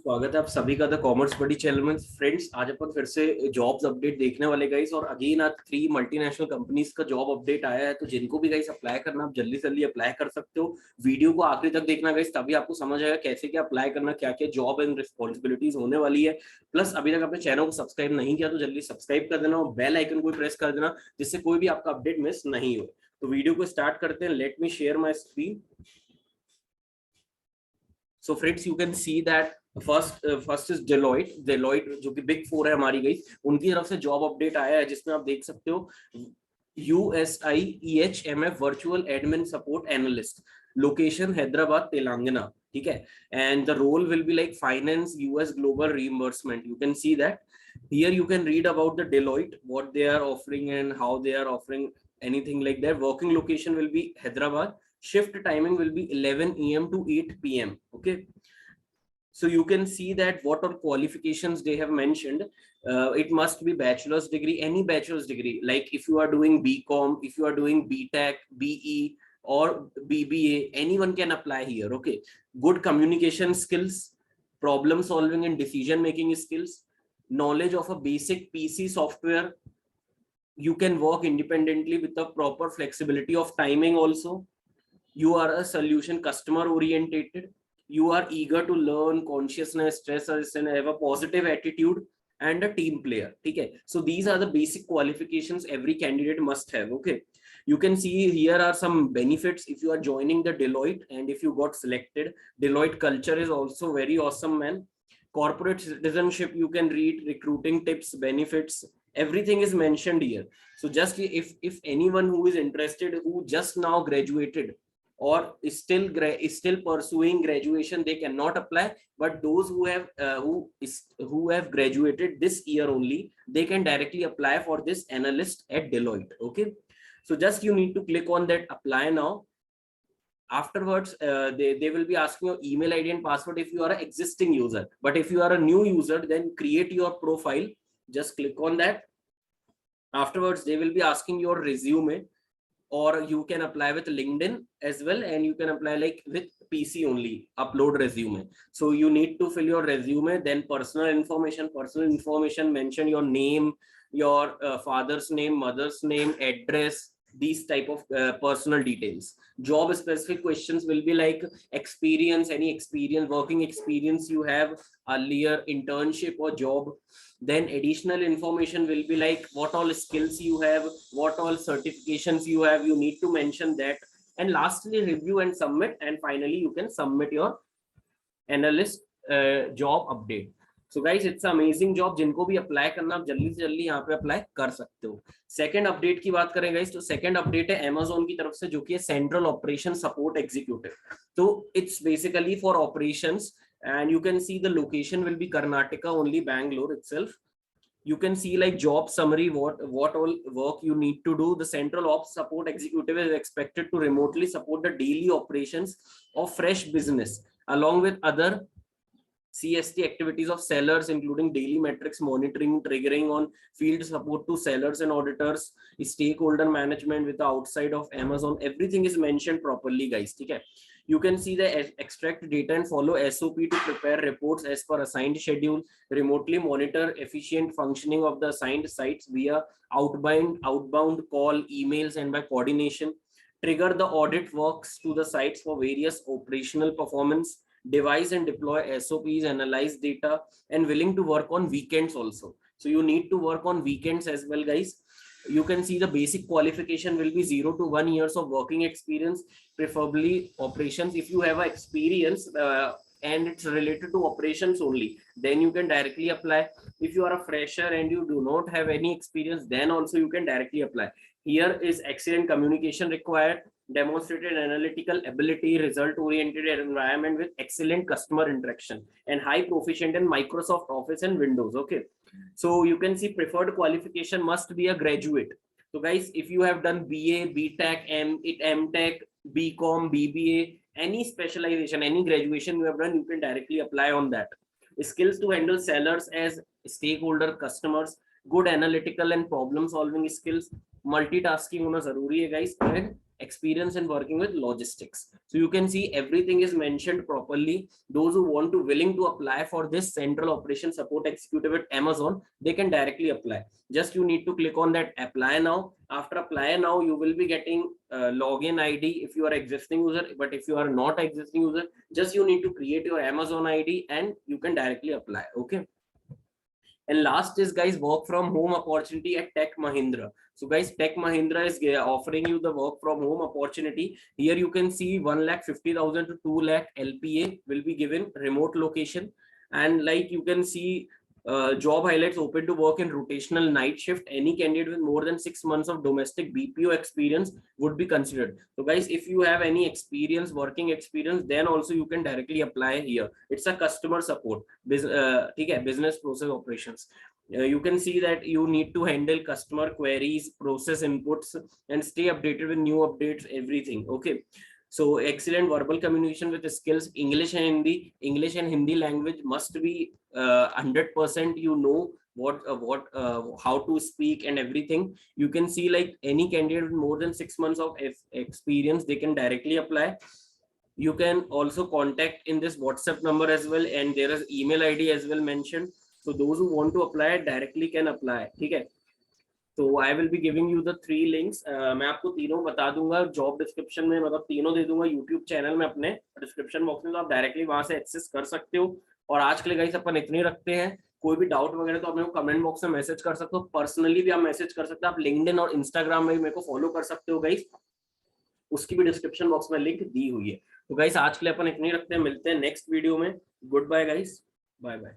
स्वागत है आप सभी का द कॉमर्स बडी चैनल में। फ्रेंड्स, आज अपन फिर से जॉब्स अपडेट देखने वाले गाइस, और अगेन आज 3 मल्टीनेशनल कंपनीज का जॉब अपडेट आया है। तो जिनको भी गाइस अप्लाई करना, आप जल्दी से जल्दी अप्लाई कर सकते हो। वीडियो को आखिरी तक देखना गाइस, तभी आपको समझ आएगा कैसे क्या अप्लाई करना, क्या क्या जॉब एंड रिस्पॉन्सिबिलिटीज होने वाली है। प्लस अभी तक अपने चैनल को सब्सक्राइब नहीं किया तो जल्दी सब्सक्राइब कर देना और बेल आइकन को प्रेस कर देना, जिससे कोई भी आपका अपडेट मिस नहीं हो। तो वीडियो को स्टार्ट करते हैं। Let me share my screen. So friends, you can see that first is Deloitte जो कि बिग 4 है हमारी गई, उनकी तरफ से जॉब अपडेट आया है, जिसमें आप देख सकते हो USIEHMF virtual admin support analyst, location Hyderabad Telangana. ठीक है, and the role will be like finance US global reimbursement. You can see that here you can read about the Deloitte, what they are offering and how they are offering, anything like that. Working location will be Hyderabad. Shift timing will be 11 AM to 8 PM. Okay, so you can see that what all qualifications they have mentioned. It must be bachelor's degree, any bachelor's degree, like if you are doing BCom, if you are doing BTech, BE or BBA, anyone can apply here. Okay, good communication skills, problem solving and decision making skills, knowledge of a basic PC software. You can work independently with the proper flexibility of timing also. You are a solution customer orientated. You are eager to learn, consciousness, stress and have a positive attitude and a team player. Okay, so these are the basic qualifications every candidate must have. Okay, you can see here are some benefits if you are joining the Deloitte, and if you got selected. Deloitte culture is also very awesome, man. Corporate citizenship, you can read recruiting tips, benefits, everything is mentioned here. So just if anyone who is interested, who just now graduated or is still pursuing graduation, they cannot apply. But those who have graduated this year only, they can directly apply for this analyst at Deloitte. Okay, so just you need to click on that apply now. Afterwards they will be asking your email ID and password if you are an existing user. But if you are a new user, then create your profile. Just click on that. Afterwards they will be asking your resume, or you can apply with LinkedIn as well, and you can apply like with PC only, upload resume. So you need to fill your resume, then personal information, mention your name, your father's name, mother's name, address, these type of personal details. Job specific questions will be like experience, any experience, working experience you have earlier, internship or job. Then additional information will be like what all skills you have, what all certifications you have, you need to mention that. And lastly, review and submit, and finally you can submit your analyst job update. So guys, it's an amazing job. जिनको भी apply करना, आप जल्दी से जल्दी यहाँ पे apply कर सकते हो। सेकंड अपडेट की बात करें गाइस, तो सेकंड अपडेट है अमेज़न की तरफ से, जो कि है सेंट्रल ऑपरेशन सपोर्ट एग्जीक्यूटिव। तो it's basically for operations, and you can see the location will be Karnataka only, Bangalore itself. You can see like job summary, what all work you need to do. The central ops support executive is expected to remotely support the daily operations of fresh business along with other CST activities of sellers, including daily metrics monitoring, triggering on field support to sellers and auditors, stakeholder management with the outside of Amazon. Everything is mentioned properly, guys. Okay, you can see the extract data and follow SOP to prepare reports as per assigned schedule, remotely monitor efficient functioning of the assigned sites via outbound call, emails, and by coordination, trigger the audit works to the sites for various operational performance, devise and deploy SOPs, analyze data, and willing to work on weekends also. So you need to work on weekends as well, guys. You can see the basic qualification will be 0 to 1 years of working experience, preferably operations. If you have experience and it's related to operations only, then you can directly apply. If you are a fresher and you do not have any experience, then also you can directly apply. Here is excellent communication required, demonstrated analytical ability, result oriented environment with excellent customer interaction, and high proficient in Microsoft Office and Windows. Okay, so you can see preferred qualification must be a graduate. So guys, if you have done BA, BTech, MTech, BCom, BBA, any specialization, any graduation you have done, you can directly apply on that. Skills to handle sellers as stakeholder customers, good analytical and problem solving skills, multitasking होना जरूरी है guys, and experience in working with logistics. So you can see everything is mentioned properly. Those who want to willing to apply for this central operation support executive at Amazon, they can directly apply. Just you need to click on that apply now. After apply now, you will be getting login ID if you are existing user, but if you are not existing user, just you need to create your Amazon ID and you can directly apply. Okay. And last is guys, work from home opportunity at Tech Mahindra. So guys, Tech Mahindra is offering you the work from home opportunity. Here you can see 1,50,000 to 2 lakh LPA will be given, remote location. And like you can see, job highlights: open to work in rotational night shift. Any candidate with more than 6 months of domestic BPO experience would be considered. So guys, if you have any experience, working experience, then also you can directly apply here. It's a customer support, business process operations. You can see that you need to handle customer queries, process inputs, and stay updated with new updates, everything. Okay. So excellent verbal communication with skills, English and Hindi language must be 100%. You know how to speak and everything. You can see like any candidate with more than 6 months of experience, they can directly apply. You can also contact in this WhatsApp number as well, and there is email ID as well mentioned. So those who want to apply directly can apply. ठीक है. तो I will be giving you the 3 links. मैं आपको तीनों बता दूंगा job description में, मतलब तीनों दे दूंगा यूट्यूब चैनल में अपने डिस्क्रिप्शन बॉक्स में, तो आप डायरेक्टली वहां से एक्सेस कर सकते हो. और आज के लिए गाइस अपन इतने रखते हैं. कोई भी डाउट वगैरह तो आप मेरे को कमेंट बॉक्स में मैसेज कर सकते हो, पर्सनली भी आप मैसेज कर सकते हो. आप लिंक्डइन और इंस्टाग्राम में भी मेरे को फॉलो कर सकते हो गाइस, उसकी भी डिस्क्रिप्शन बॉक्स में लिंक दी हुई है. तो गाइस आज के लिए अपन इतने रखते हैं, मिलते हैं नेक्स्ट वीडियो में. Good bye guys, bye bye.